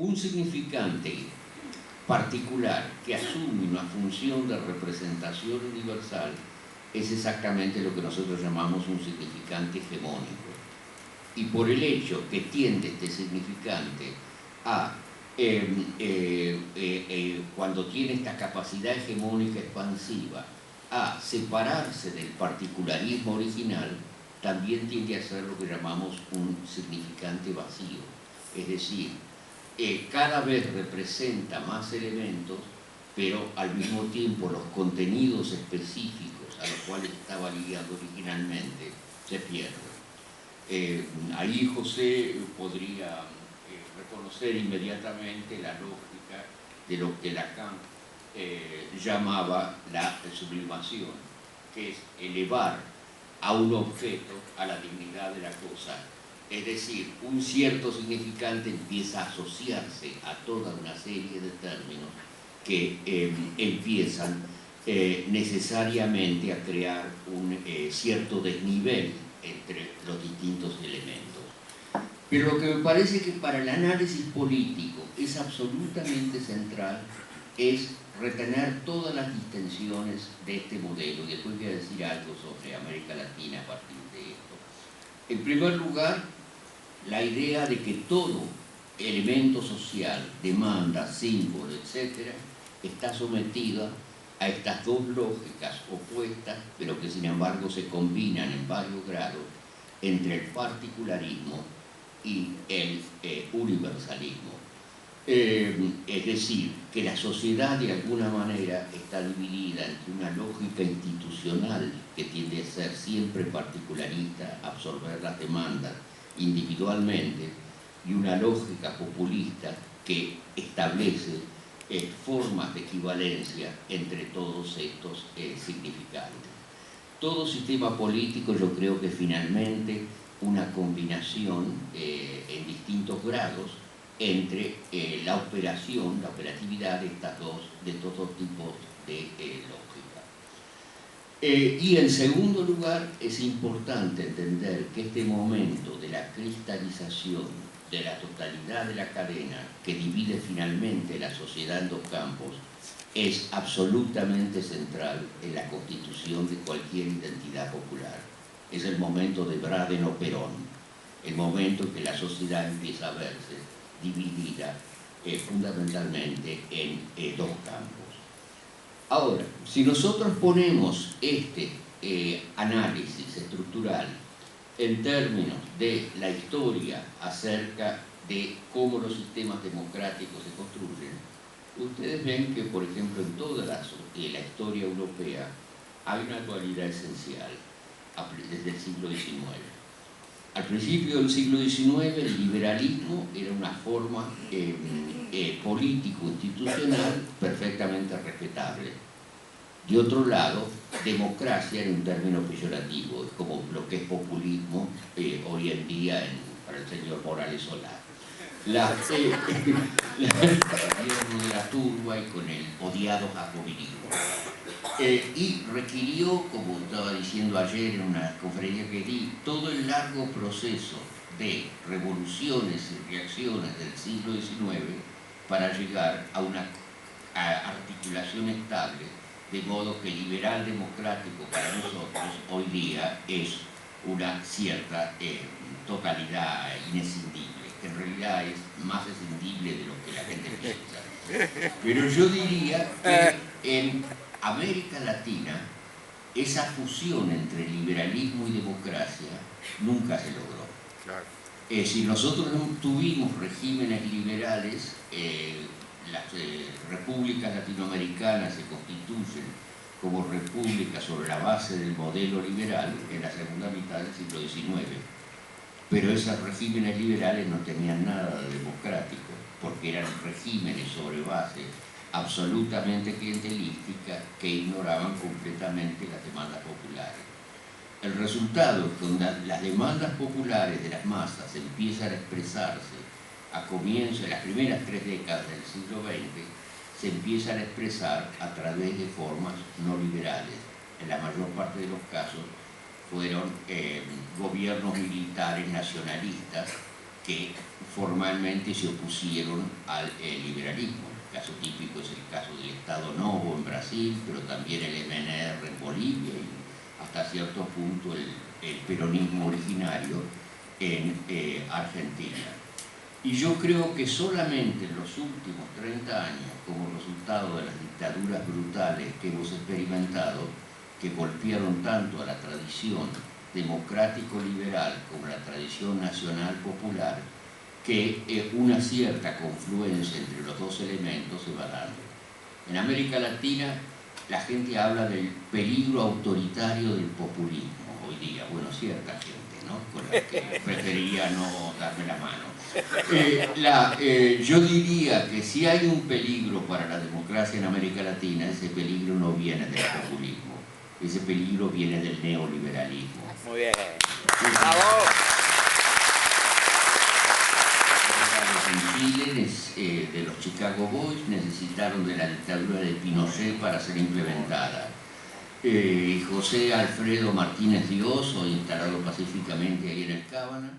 un significante particular que asume una función de representación universal es exactamente lo que nosotros llamamos un significante hegemónico. Y por el hecho que tiende este significante a, cuando tiene esta capacidad hegemónica expansiva, a separarse del particularismo original, también tiende a ser lo que llamamos un significante vacío. Es decir, cada vez representa más elementos, pero al mismo tiempo los contenidos específicos a los cuales estaba ligado originalmente se pierden. Ahí José podría reconocer inmediatamente la lógica de lo que Lacan llamaba la sublimación, que es elevar a un objeto a la dignidad de la cosa. Es decir, un cierto significante empieza a asociarse a toda una serie de términos que empiezan necesariamente a crear un cierto desnivel entre los distintos elementos. Pero lo que me parece que para el análisis político es absolutamente central es retener todas las distensiones de este modelo, y después voy a decir algo sobre América Latina a partir de esto. En primer lugar, la idea de que todo elemento social, demanda, símbolo, etc., está sometida a estas dos lógicas opuestas, pero que sin embargo se combinan en varios grados entre el particularismo y el universalismo. Es decir, que la sociedad de alguna manera está dividida entre una lógica institucional que tiende a ser siempre particularista, absorber las demandas individualmente, y una lógica populista que establece formas de equivalencia entre todos estos significantes. Todo sistema político yo creo que finalmente una combinación en distintos grados entre la operación, la operatividad de estos dos tipos de lógica. Y en segundo lugar, es importante entender que este momento de la cristalización de la totalidad de la cadena que divide finalmente la sociedad en dos campos es absolutamente central en la constitución de cualquier identidad popular. Es el momento de Braden o Perón, el momento en que la sociedad empieza a verse dividida fundamentalmente en dos campos. Ahora, si nosotros ponemos este análisis estructural en términos de la historia acerca de cómo los sistemas democráticos se construyen, ustedes ven que, por ejemplo, en toda la historia europea hay una dualidad esencial desde el siglo XIX. Al principio del siglo XIX el liberalismo era una forma político-institucional perfectamente respetable. De otro lado, democracia era un término peyorativo, es como lo que es populismo hoy en día para el señor Morales Solá. El gobierno de la turba y con el odiado jacobinismo. Y requirió, como estaba diciendo ayer en una conferencia que di, todo el largo proceso de revoluciones y reacciones del siglo XIX para llegar a una articulación estable, de modo que liberal democrático para nosotros hoy día es una cierta totalidad inescindible, que en realidad es más escindible de lo que la gente piensa. Pero yo diría que en América Latina esa fusión entre liberalismo y democracia nunca se logró. Claro. Si nosotros no tuvimos regímenes liberales, las repúblicas latinoamericanas se constituyen como repúblicas sobre la base del modelo liberal en la segunda mitad del siglo XIX. Pero esos regímenes liberales no tenían nada de democrático, porque eran regímenes sobre base absolutamente clientelística que ignoraban completamente las demandas populares. El resultado es que cuando las demandas populares de las masas empiezan a expresarse a comienzos de las primeras 3 décadas del siglo XX, se empiezan a expresar a través de formas no liberales. En la mayor parte de los casos fueron gobiernos militares nacionalistas que formalmente se opusieron al liberalismo. El caso típico es el caso del Estado Novo en Brasil, pero también el MNR en Bolivia y hasta cierto punto el peronismo originario en Argentina. Y yo creo que solamente en los últimos 30 años, como resultado de las dictaduras brutales que hemos experimentado, que golpearon tanto a la tradición democrático-liberal como a la tradición nacional-popular, que una cierta confluencia entre los dos elementos se va dando. En América Latina la gente habla del peligro autoritario del populismo hoy día, bueno, cierta gente, ¿no?, con la que preferiría no darme la mano. Yo diría que si hay un peligro para la democracia en América Latina, ese peligro no viene del populismo, ese peligro viene del neoliberalismo. Muy bien. ¡Bravo! En Chile, de los Chicago Boys, necesitaron de la dictadura de Pinochet para ser implementada. José Alfredo Martínez Dioso, instalado pacíficamente ahí en el Cábana,